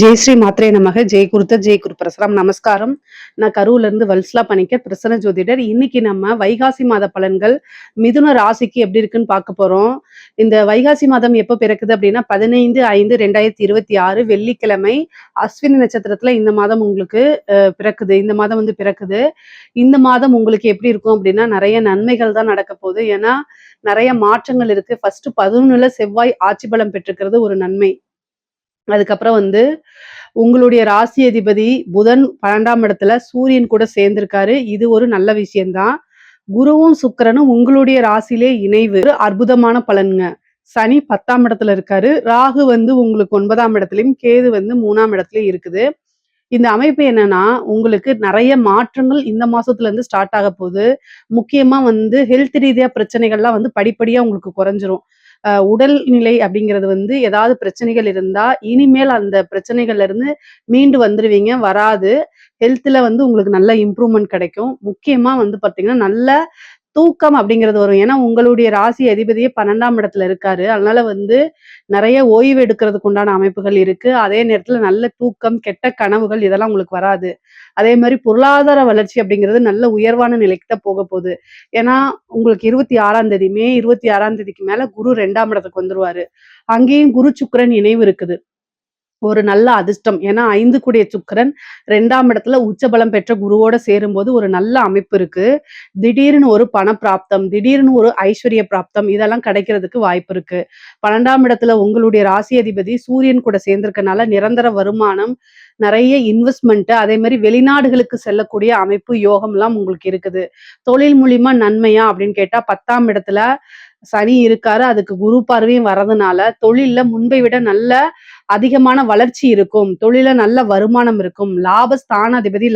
ஜெய் ஸ்ரீ மாத்ரே நமக. ஜெய் குருத்த ஜெய் குரு பிரசரம். நமஸ்காரம். நான் கரூர்ல இருந்து வல்சலா பணிக்கர், பிரசன்ன ஜோதிடர். இன்னைக்கு நம்ம வைகாசி மாத பலன்கள் மிதுன ராசிக்கு எப்படி இருக்குன்னு பார்க்க போறோம். இந்த வைகாசி மாதம் எப்ப பிறக்குது அப்படின்னா 15/5/2026 வெள்ளிக்கிழமை அஸ்வினி நட்சத்திரத்துல இந்த மாதம் உங்களுக்கு பிறக்குது. இந்த மாதம் வந்து பிறக்குது. இந்த மாதம் உங்களுக்கு எப்படி இருக்கும் அப்படின்னா நிறைய நன்மைகள் தான் நடக்க போகுது. ஏன்னா நிறைய மாற்றங்கள் இருக்கு. ஃபர்ஸ்ட் 11ல செவ்வாய் ஆட்சி பலம் பெற்றிருக்கிறது ஒரு நன்மை. அதுக்கப்புறம் வந்து உங்களுடைய ராசி அதிபதி புதன் 12ஆம் இடத்துல சூரியன் கூட சேர்ந்திருக்காரு. இது ஒரு நல்ல விஷயம்தான். குருவும் சுக்கிரனும் உங்களுடைய ராசியிலே இணைவு அற்புதமான பலனுங்க. சனி 10ஆம் இடத்துல இருக்காரு. ராகு வந்து உங்களுக்கு 9ஆம் இடத்துலயும், கேது வந்து 3ஆம் இடத்துலயும் இருக்குது. இந்த அமைப்பு என்னன்னா உங்களுக்கு நிறைய மாற்றங்கள் இந்த மாசத்துல இருந்து ஸ்டார்ட் ஆக போகுது. முக்கியமா வந்து ஹெல்த் ரீதியா பிரச்சனைகள்லாம் வந்து படிப்படியா உங்களுக்கு குறைஞ்சிரும். உடல்நிலை அப்படிங்கிறது வந்து ஏதாவது பிரச்சனைகள் இருந்தா இனிமேல் அந்த பிரச்சனைகள்ல இருந்து மீண்டு வந்துருவீங்க. வராது. ஹெல்த்ல வந்து உங்களுக்கு நல்ல இம்ப்ரூவ்மெண்ட் கிடைக்கும். முக்கியமா வந்து பாத்தீங்கன்னா நல்ல தூக்கம் அப்படிங்கிறது வரும். ஏன்னா உங்களுடைய ராசி அதிபதியே 12ஆம் இடத்துல இருக்காரு. அதனால வந்து நிறைய ஓய்வு எடுக்கிறதுக்கு உண்டான அமைப்புகள் இருக்கு. அதே நேரத்துல நல்ல தூக்கம், கெட்ட கனவுகள் இதெல்லாம் உங்களுக்கு வராது. அதே மாதிரி பொருளாதார வளர்ச்சி அப்படிங்கிறது நல்ல உயர்வான நிலைக்கு தான் போக போகுது. ஏன்னா உங்களுக்கு 26ஆம் தேதி மே 26ஆம் தேதிக்கு மேல குரு 2ஆம் இடத்துக்கு வந்துருவாரு. அங்கேயும் குரு சுக்கிரன் இணைவு இருக்குது. ஒரு நல்ல அதிர்ஷ்டம். ஏன்னா 5 கூடிய சுக்கிரன் 2ஆம் இடத்துல உச்சபலம் பெற்ற குருவோட சேரும்போது ஒரு நல்ல அமைப்பு இருக்கு. திடீர்னு ஒரு பணப்பிராப்தம், திடீர்னு ஒரு ஐஸ்வர்ய பிராப்தம் இதெல்லாம் கிடைக்கிறதுக்கு வாய்ப்பு இருக்கு. 12ஆம் இடத்துல உங்களுடைய ராசி அதிபதி சூரியன் கூட சேர்ந்திருக்கனால நிரந்தர வருமானம், நிறைய இன்வெஸ்ட்மெண்ட், அதே மாதிரி வெளிநாடுகளுக்கு செல்லக்கூடிய அமைப்பு யோகம்லாம் உங்களுக்கு இருக்குது. தொழில் மூலியமா நன்மையா அப்படின்னு கேட்டா 10ஆம் இடத்துல சனி இருக்காரு. அதுக்கு குரு பார்வையும் வர்றதுனால தொழில்ல முன்பை விட நல்ல அதிகமான வளர்ச்சி இருக்கும். தொழில நல்ல வருமானம் இருக்கும். லாபஸ்தானாதிபதி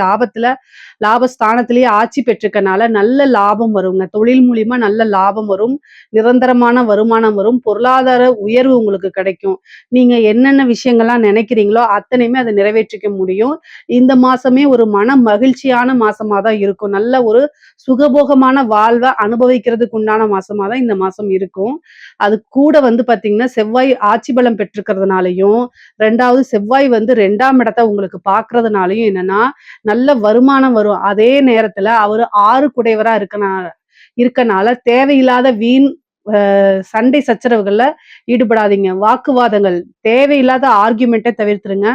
லாபஸ்தானத்திலேயே ஆட்சி பெற்றிருக்கனால நல்ல லாபம் வருங்க. தொழில் மூலியமா நல்ல லாபம் வரும். நிரந்தரமான வருமானம் வரும். பொருளாதார உயர்வு உங்களுக்கு கிடைக்கும். நீங்க என்னென்ன விஷயங்கள்லாம் நினைக்கிறீங்களோ அத்தனையுமே அதை நிறைவேற்றிக்க முடியும். இந்த மாசமே ஒரு மன மகிழ்ச்சியான மாசமா தான் இருக்கும். நல்ல ஒரு சுகபோகமான வாழ்வை அனுபவிக்கிறதுக்கு உண்டான மாசமா தான் இந்த மாசம் இருக்கும். அது கூட வந்து பாத்தீங்கன்னா செவ்வாய் ஆட்சி பலம் பெற்றிருக்கிறதுனாலையும், 2வது செவ்வாய் வந்து 2ஆம் இடத்தை உங்களுக்கு பார்க்கறதுனாலயும் என்னன்னா நல்ல வருமானம் வரும். அதே நேரத்துல அவரு 6 குடையவரா இருக்கனால தேவையில்லாத வீண் சண்டை சச்சரவுகள்ல ஈடுபடாதீங்க. வாக்குவாதங்கள், தேவையில்லாத ஆர்கியூமெண்ட்டை தவிர்த்துருங்க.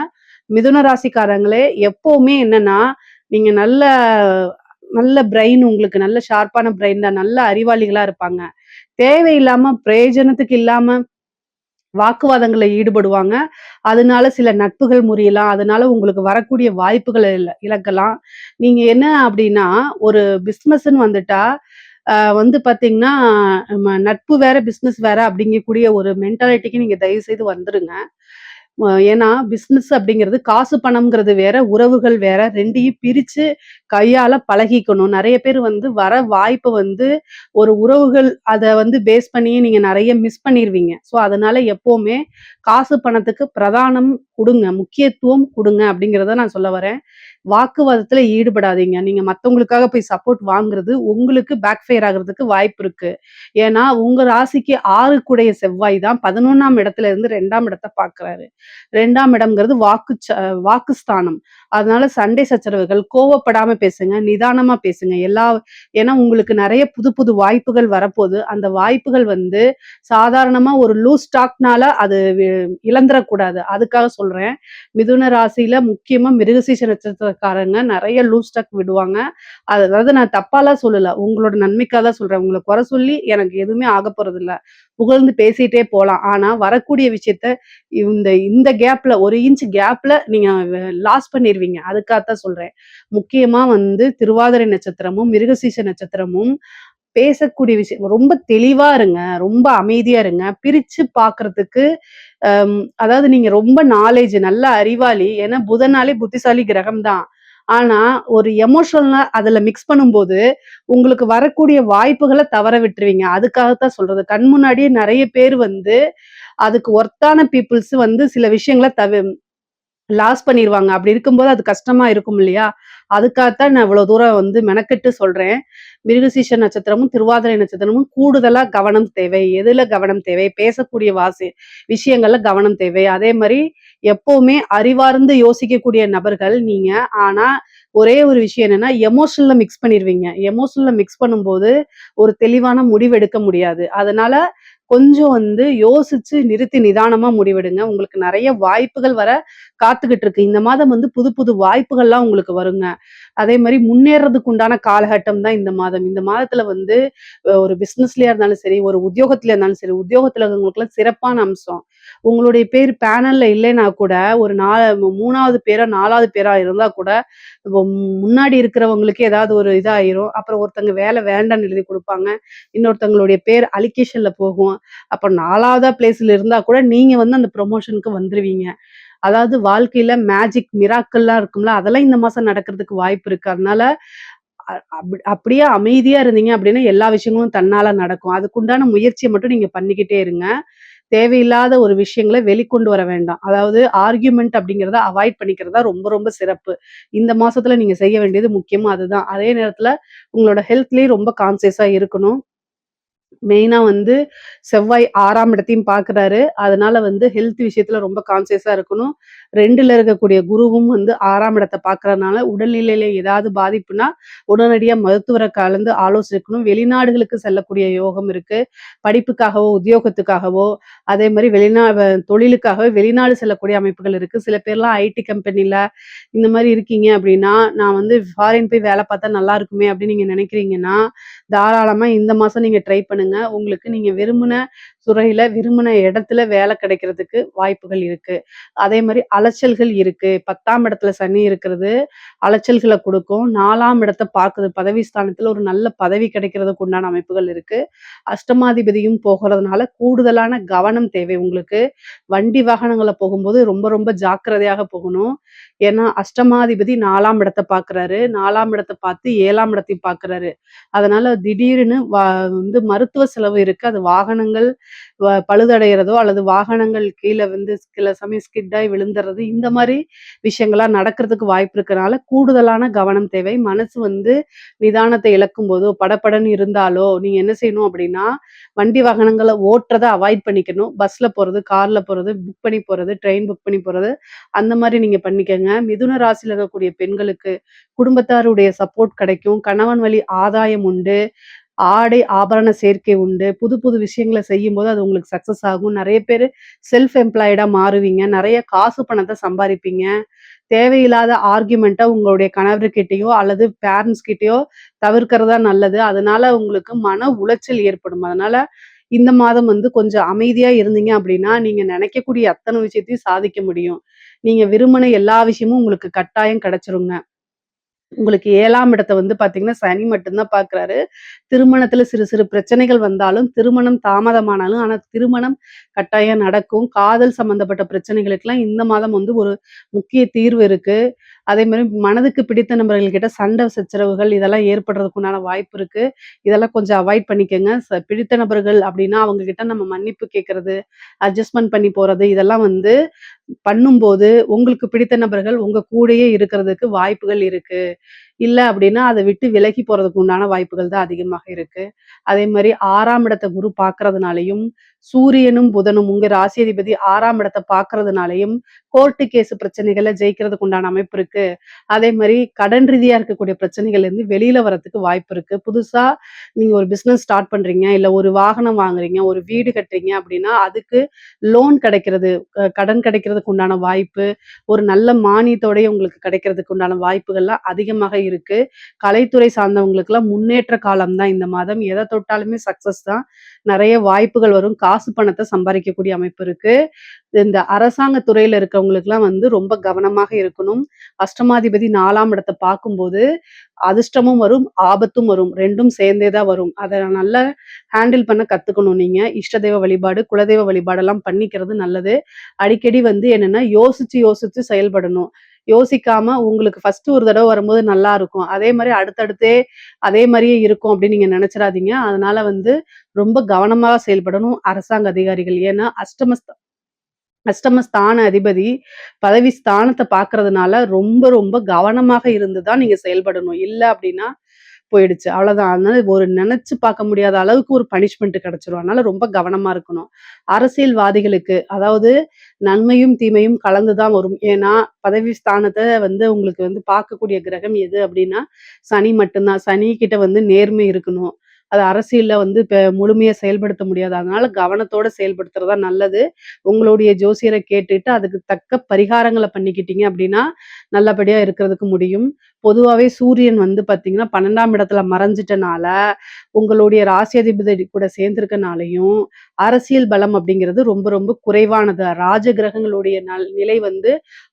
மிதுன ராசிக்காரங்களே எப்பவுமே என்னன்னா நீங்க நல்ல நல்ல பிரெயின், உங்களுக்கு நல்ல ஷார்ப்பான பிரெயின் தான். நல்ல அறிவாளிகளா இருப்பாங்க. தேவையில்லாம பிரயோஜனத்துக்கு இல்லாம வாக்குவாதங்கள்ல ஈடுபடுவாங்க. அதனால சில நட்புகள் முறியலாம். அதனால உங்களுக்கு வரக்கூடிய வாய்ப்புகள இழக்கலாம். நீங்க என்ன அப்படின்னா, ஒரு பிசினஸ்ன்னு வந்துட்டா, வந்து பார்த்தீங்கன்னா, நம்ம நட்பு வேற, பிசினஸ் வேற அப்படிங்கக்கூடிய ஒரு மென்டாலிட்டிக்கு நீங்க தயவு செய்து வந்துருங்க. ஏன்னா பிசினஸ் அப்படிங்கிறது காசு பணம்ங்கிறது வேற, உறவுகள் வேற. 2யும் பிரிச்சு கையாள பழகிக்கணும். நெறைய பேர் வந்து வர வாய்ப்ப வந்து ஒரு உறவுகள் அத வந்து பேஸ் பண்ணியே நீங்க நெறைய மிஸ் பண்ணிருவீங்க. ஸோ அதனால எப்பவுமே காசு பணத்துக்கு பிரதானம் குடுங்க. முக்கியத்துவம் குடுங்க அப்படிங்கிறத நான் சொல்ல வரேன். வாக்குவாதத்துல ஈடுபடாதீங்க. நீங்க மத்தவங்களுக்காக போய் சப்போர்ட் வாங்குறது உங்களுக்கு பேக் ஃபயர் ஆகுறதுக்கு வாய்ப்பு இருக்கு. ஏன்னா உங்க ராசிக்கு 6 கூடைய செவ்வாய் தான் 11ஆம் இடத்துல இருந்து 2ஆம் இடத்த பார்க்கிறாரு. 2ஆம் இடம்ங்கிறது வாக்குஸ்தானம். அதனால சண்டை சச்சரவுகள், கோவப்படாம பேசுங்க, நிதானமா பேசுங்க. ஏன்னா உங்களுக்கு நெறைய புது புது வாய்ப்புகள் வரப்போது. அந்த வாய்ப்புகள் வந்து சாதாரணமா ஒரு லூஸ் டாக்னால அது இழந்துறக்கூடாது. அதுக்காக சொல்றேன். மிதுன ராசியில முக்கியமா மிருகசீரிஷ நட்சத்திரக்காரங்க நெறைய லூஸ் டாக் விடுவாங்க. அதாவது நான் தப்பாலாம் சொல்லல. உங்களோட நன்மைக்காக தான் சொல்றேன். உங்கள குறை சொல்லி எனக்கு எதுவுமே ஆகப் போறதில்ல. புகழ்ந்து பேசிட்டே போலாம். ஆனா வரக்கூடிய விஷயத்த இந்த இந்த கேப்ல 1 இன்ச் கேப்ல நீங்க லாஸ் பண்ணிருவீங்க. அதுக்காகத்தான் சொல்றேன். முக்கியமா வந்து திருவாதிரை நட்சத்திரமும், மிருகசீரிஷ நட்சத்திரமும் பேசக்கூடிய விஷயம் ரொம்ப தெளிவா இருங்க. ரொம்ப அமைதியா இருங்க. பிரிச்சு பார்க்கறதுக்கு அதாவது நீங்க ரொம்ப நல்ல அறிவாளி. ஏன்னா புதனாலே புத்திசாலி கிரகம் தான். ஆனா ஒரு எமோஷனலா அதுல மிக்ஸ் பண்ணும்போது, உங்களுக்கு வரக்கூடிய வாய்ப்புகள தவற விட்டுருவீங்க. அதுக்காகத்தான் சொல்றது. கண் முன்னாடியே நெறைய பேர் வந்து அதுக்கு ஒர்த்தான பீப்பிள்ஸ் வந்து சில விஷயங்கள லாஸ் பண்ணிருவாங்க. அப்படி இருக்கும்போது அது கஷ்டமா இருக்கும் இல்லையா? அதுக்காகத்தான் நான் இவ்வளோ தூரம் வந்து மெனக்கெட்டு சொல்றேன். மிருகசீரிஷ நட்சத்திரமும், திருவாதிரை நட்சத்திரமும் கூடுதலா கவனம் தேவை. எதுல கவனம் தேவை? பேசக்கூடிய விஷயங்கள்ல கவனம் தேவை. அதே மாரி எப்பவுமே அறிவார்ந்து யோசிக்கக்கூடிய நபர்கள் நீங்க. ஆனா, ஒரே ஒரு விஷயம் என்னன்னா, எமோஷனல்ல மிக்ஸ் பண்ணிருவீங்க. எமோஷனல்ல மிக்ஸ் பண்ணும்போது, ஒரு தெளிவான முடிவு எடுக்க முடியாது. அதனால கொஞ்சம் வந்து யோசிச்சு நிறுத்தி நிதானமா முடிவெடுங்க. உங்களுக்கு நெறைய வாய்ப்புகள் வர காத்துக்கிட்டு இருக்கு. இந்த மாதம் வந்து புது புது வாய்ப்புகள்லாம் உங்களுக்கு வருங்க. அதே மாரி முன்னேறதுக்கு உண்டான காலகட்டம் தான் இந்த மாதம். இந்த மாதத்துல வந்து ஒரு பிசினஸ்லயா இருந்தாலும் சரி, ஒரு உத்தியோகத்திலயா இருந்தாலும் சரி, உத்தியோகத்துல இருக்கவங்களுக்குலாம் சிறப்பான அம்சம். உங்களுடைய பேர் பேனல்ல இல்லைன்னா கூட, ஒரு 3வது பேரா, 4வது பேரா இருந்தா கூட, இப்போ முன்னாடி இருக்கிறவங்களுக்கு ஏதாவது ஒரு இதாயிரும். அப்புறம் ஒருத்தங்க வேலை வேண்டான்னு எழுதி குடுப்பாங்க. இன்னொருத்தவங்களுடைய பேர் அலிகேஷன்ல போகும். அப்ப 4வதா பிளேஸ்ல இருந்தா கூட, நீங்க வந்து அந்த ப்ரமோஷனுக்கு வந்துருவீங்க. அதாவது வாழ்க்கையில மேஜிக் மிராக்கிள்லாம் இருக்கும்ல, அதெல்லாம் இந்த மாசம் நடக்கிறதுக்கு வாய்ப்பு இருக்கு. அதனால அப்படியே அமைதியா இருந்தீங்க அப்படின்னா, எல்லா விஷயங்களும் தன்னால நடக்கும். அதுக்குண்டான முயற்சிய மட்டும் நீங்க பண்ணிக்கிட்டே இருங்க. தேவையில்லாத ஒரு விஷயங்கள வெளிக்கொண்டு வர வேண்டாம். அதாவது ஆர்கியூமென்ட் அப்படிங்கிறத அவாய்ட் பண்ணிக்கிறது தான் ரொம்ப ரொம்ப சிறப்பு. இந்த மாசத்துல நீங்க செய்ய வேண்டியது முக்கியமா அதுதான். அதே நேரத்துல உங்களோட ஹெல்த்லயும் ரொம்ப கான்ஷியஸா இருக்கணும். மெயினா வந்து செவ்வாய் 6ஆம் இடத்தையும் பார்க்குறாரு. அதனால வந்து ஹெல்த் விஷயத்துல ரொம்ப கான்ஷியஸா இருக்கணும். 2ல இருக்கக்கூடிய குருவும் வந்து 6ஆம் இடத்த பார்க்கறனால, உடல்நிலையில ஏதாவது பாதிப்புனா, உடனடியா மருத்துவர கலந்து ஆலோசிக்கணும். வெளிநாடுகளுக்கு செல்லக்கூடிய யோகம் இருக்கு. படிப்புக்காகவோ, உத்தியோகத்துக்காகவோ, அதே மாரி தொழிலுக்காகவே வெளிநாடு செல்லக்கூடிய அமைப்புகள் இருக்கு. சில பேர்லாம் ஐடி கம்பெனில இந்த மாரி இருக்கீங்க அப்படின்னா, நான் வந்து ஃபாரின் போய் வேல பார்த்தா நல்லா இருக்குமே அப்படின்னு நீங்க நினைக்கிறீங்கன்னா, தாராளமா இந்த மாசம் நீங்க ட்ரை பண்ணுங்க. உங்களுக்கு நீங்க விரும்புன துறையில, விரும்புன இடத்துல வேலை கிடைக்கிறதுக்கு வாய்ப்புகள் இருக்கு. அதே மாரி அலைச்சல்கள் இருக்கு. 10ஆம் இடத்துல சனி இருக்கிறது அலைச்சல்கள குடுக்கும். 4ஆம் இடத்த பாக்குது. பதவி ஸ்தானத்துல ஒரு நல்ல பதவி கிடைக்கிறதுக்கு உண்டான அமைப்புகள் இருக்கு. அஷ்டமாதிபதியும் போகிறதுனால கூடுதலான கவனம் தேவை உங்களுக்கு. வண்டி வாகனங்கள்ல போகும்போது ரொம்ப ரொம்ப ஜாக்கிரதையாக போகணும். ஏன்னா அஷ்டமாதிபதி 4ஆம் இடத்த பார்க்குறாரு. 4ஆம் இடத்த பார்த்து 7ஆம் இடத்தையும் பார்க்குறாரு. அதனால திடீர்னு வந்து மருத்துவ செலவு இருக்கு. அது வாகனங்கள் பழுதடைகிறதோ அல்லது வாகனங்கள் கீழ வந்து சில சமயம் ஸ்கிட் ஆயி விழுந்துறது, இந்த மாரி விஷயங்கள்லாம் நடக்கிறதுக்கு வாய்ப்பு இருக்கனால கூடுதலான கவனம் தேவை. மனசு வந்து நிதானத்தை இழக்கும்போதோ, படபடன்னு இருந்தாலோ, நீங்க என்ன செய்யணும் அப்படின்னா, வண்டி வாகனங்கள ஓட்டுறத அவாய்ட் பண்ணிக்கணும். பஸ்ல போறது, கார்ல போறது, புக் பண்ணி போறது, ட்ரெயின் புக் பண்ணி போறது, அந்த மாரி நீங்க பண்ணிக்கங்க. மிதுன ராசியில இருக்கக்கூடிய பெண்களுக்கு குடும்பத்தாருடைய சப்போர்ட் கிடைக்கும். கணவன் வழி ஆதாயம் உண்டு. ஆடை, ஆபரண சேர்க்கை உண்டு. புது புது விஷயங்கள செய்யும்போது அது உங்களுக்கு சக்சஸ் ஆகும். நெறைய பேரு செல்ஃப் எம்ப்ளாய்டா மாறுவீங்க. நெறைய காசு பணத்த சம்பாரிப்பீங்க. தேவையில்லாத ஆர்க்யூமென்ட்ட உங்களுடைய கணவர்கிட்டயோ அல்லது பேரண்ட்ஸ் கிட்டயோ தவிர்க்கிறது தான் நல்லது. அதனால உங்களுக்கு மன உளைச்சல் ஏற்படும். அதனால இந்த மாதம் வந்து கொஞ்சம் அமைதியா இருந்தீங்க அப்படின்னா, நீங்க நெனைக்கக்கூடிய அத்தன விஷயத்தையும் சாதிக்க முடியும். நீங்க விரும்பின எல்லா விஷயமும் உங்களுக்கு கட்டாயம் கிடைச்சிருங்க. உங்களுக்கு 7ஆம் இடத்த வந்து பார்த்தீங்கன்னா, சனி மட்டும் தான் பார்க்குறாரு. திருமணத்தில சிறு சிறு பிரச்சனைகள் வந்தாலும், திருமணம் தாமதமானாலும், ஆனா திருமணம் கட்டாயம் நடக்கும். காதல் சம்மந்தப்பட்ட பிரச்சனைகளுக்கெல்லாம் இந்த மாதம் வந்து ஒரு முக்கிய தீர்வு இருக்கு. அதேமாரி மனதுக்கு பிடித்த நபர்கள் கிட்ட சண்டை சச்சரவுகள் இதெல்லாம் ஏற்படுறதுக்கு உண்டான வாய்ப்பு இருக்கு. இதெல்லாம் கொஞ்சம் அவாய்ட் பண்ணிக்கங்க. பிடித்த நபர்கள் அப்டின்னா, அவங்க கிட்ட நம்ம மன்னிப்பு கேட்கறது, அட்ஜஸ்ட்மென்ட் பண்ணி போறது, இதெல்லாம் வந்து பண்ணும்போது, உங்களுக்கு பிடித்த நபர்கள் உங்க கூடயே இருக்கிறதுக்கு வாய்ப்புகள் இருக்கு. இல்ல அப்டின்னா, அத விட்டு விலகி போறதுக்கு உண்டான வாய்ப்புகள் தான் அதிகமாக இருக்கு. அதே மாரி 6ஆம் இடத்த குரு பார்க்கறதுனாலயும், சூரியனும், புதனும் உங்க ராசி அதிபதி 6ஆம் இடத்த பார்க்கறதுனாலயும், கோர்ட்டு கேஸ் பிரச்சனைகள ஜெயிக்கிறதுக்கு உண்டான அமைப்பு இருக்கு. அதே மாரி கடன் ரீதியா இருக்கக்கூடிய பிரச்சனைகள்லேருந்து வெளியில வரதுக்கு வாய்ப்பு இருக்கு. புதுசா நீங்க ஒரு பிசினஸ் ஸ்டார்ட் பண்றீங்க, இல்ல ஒரு வாகனம் வாங்குறீங்க, ஒரு வீடு கட்டுறீங்க அப்டின்னா, அதுக்கு லோன் கிடைக்கிறது, கடன் கிடைக்கிறதுக்கு உண்டான வாய்ப்பு, ஒரு நல்ல மானியத்தோடயே உங்களுக்கு கிடைக்கிறதுக்கு உண்டான வாய்ப்புகள்லாம் அதிகமாக இருக்கு. கலைத்துறை சார்ந்தவங்களுக்குலாம் முன்னேற்ற காலம் தான் இந்த மாதம். எத தொட்டாலுமே சக்சஸ் தான். நெறைய வாய்ப்புகள் வரும். காசு பணத்த சம்பாரிக்கக்கூடிய அமைப்பு இருக்கு. இந்த அரசாங்க துறையில இருக்கவங்களுக்குலாம் வந்து ரொம்ப கவனமாக இருக்கணும். அஷ்டமாதிபதி 4ஆம் இடத்த பார்க்கும்போது, அதிர்ஷ்டமும் வரும், ஆபத்தும் வரும். 2ம் சேர்ந்தே தான் வரும். அத நல்லா ஹேண்டில் பண்ண கத்துக்கணும் நீங்க. இஷ்ட தெய்வ வழிபாடு, குலதெய்வ வழிபாடெல்லாம் பண்ணிக்கிறது நல்லது. அடிக்கடி வந்து என்னன்னா, யோசிச்சு யோசிச்சு செயல்படணும். யோசிக்காம உங்களுக்கு ஃபர்ஸ்ட்டு ஒரு தடவ வரும்போது நல்லா இருக்கும். அதே மாரி அடுத்தடுத்தே அதே மாரியே இருக்கும் அப்படின்னு நீங்க நெனச்சிராதீங்க. அதனால வந்து ரொம்ப கவனமா செயல்படணும் அரசாங்க அதிகாரிகள். ஏன்னா, அஷ்டம ஸ்தான அதிபதி பதவி ஸ்தானத்த பார்க்கறதுனால ரொம்ப ரொம்ப கவனமாக இருந்து தான் நீங்க செயல்படணும். இல்ல அப்டின்னா போயிடுச்சு. அவ்வளோதான். அதனால ஒரு நெனச்சு பார்க்க முடியாத அளவுக்கு ஒரு பனிஷ்மென்ட் கிடைச்சிரும். அதனால ரொம்ப கவனமா இருக்கணும். அரசியல்வாதிகளுக்கு அதாவது நன்மையும், தீமையும் கலந்து தான் வரும். ஏன்னா, பதவி ஸ்தானத்த உங்களுக்கு பார்க்கக்கூடிய கிரகம் எது அப்டின்னா, சனி மட்டும் தான். சனி கிட்ட நேர்மை இருக்கணும். அது அரசியல்ல இப்ப முழுமையா செயல்படுத்த முடியாது. அதனால கவனத்தோட செயல்படுத்துறது தான் நல்லது. உங்களுடைய ஜோசியர கேட்டுட்டு அதுக்கு தக்க பரிகாரங்கள பண்ணிக்கிட்டீங்க அப்டின்னா, நல்லபடியா இருக்கிறதுக்கு முடியும். பொதுவாவே சூரியன் பார்த்தீங்கன்னா, 12ஆம் இடத்துல மறைஞ்சிட்டனால, உங்களுடைய ராசியாதிபதி கூட சேர்ந்திருக்கனாலயும், அரசியல் பலம் அப்படிங்கிறது ரொம்ப ரொம்ப குறைவானது. ராஜ கிரகங்களுடைய நிலை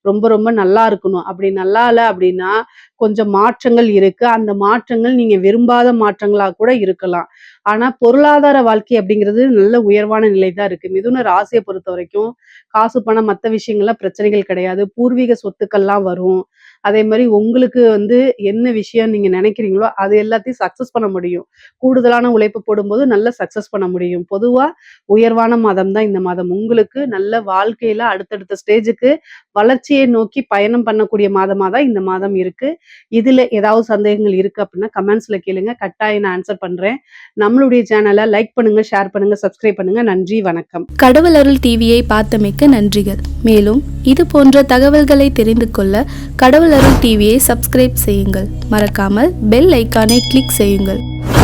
ரொம்ப ரொம்ப நல்லா இருக்கணும். அப்படி நல்லா இல்ல அப்படின்னா, கொஞ்சம் மாற்றங்கள் இருக்கு. அந்த மாற்றங்கள் நீங்க விரும்பாத மாற்றங்களா கூட இருக்கலாம். ஆனா, பொருளாதார வாழ்க்கை அப்படிங்கிறது நல்ல உயர்வான நிலை தான் இருக்கு. மிதுன ராசிய பொறுத்தவரைக்கும், காசு, பணம் மத்த விஷயங்கள்ல பிரச்சனைகள் கிடையாது. பூர்வீக சொத்துக்கள்லாம் வரும். அதே மாரி உங்களுக்கு என்ன விஷயம் நீங்க நினைக்கிறீங்களோ, அது எல்லாத்தையும் சக்சஸ் பண்ண முடியும். கூடுதலான உழைப்பு போடும்போது நல்ல சக்சஸ் பண்ண முடியும். பொதுவா உயர்வான மாதம் தான் இந்த மாதம். உங்களுக்கு நல்ல வாழ்க்கையில அடுத்தடுத்த ஸ்டேஜுக்கு வளர்ச்சியை நோக்கி பயணம் பண்ணக்கூடிய மாதமா தான் இந்த மாதம் இருக்கு. இதுல ஏதாவது சந்தேகங்கள் இருக்கு அப்படின்னா கமெண்ட்ஸ்ல கேளுங்க. கட்டாயம் நான் ஆன்சர் பண்றேன். நம்மளுடைய சேனல லைக் பண்ணுங்க, ஷேர் பண்ணுங்க, சப்ஸ்கிரைப் பண்ணுங்க. நன்றி, வணக்கம். கடவுள் அருள் டிவியை பார்த்தமைக்க நன்றிகள். மேலும் இது போன்ற தகவல்களை தெரிந்து கொள்ள கடவுள் அருள் டிவியை சப்ஸ்கிரைப் செய்யுங்கள். மறக்காமல் பெல் ஐக்கானை கிளிக் செய்யுங்கள்.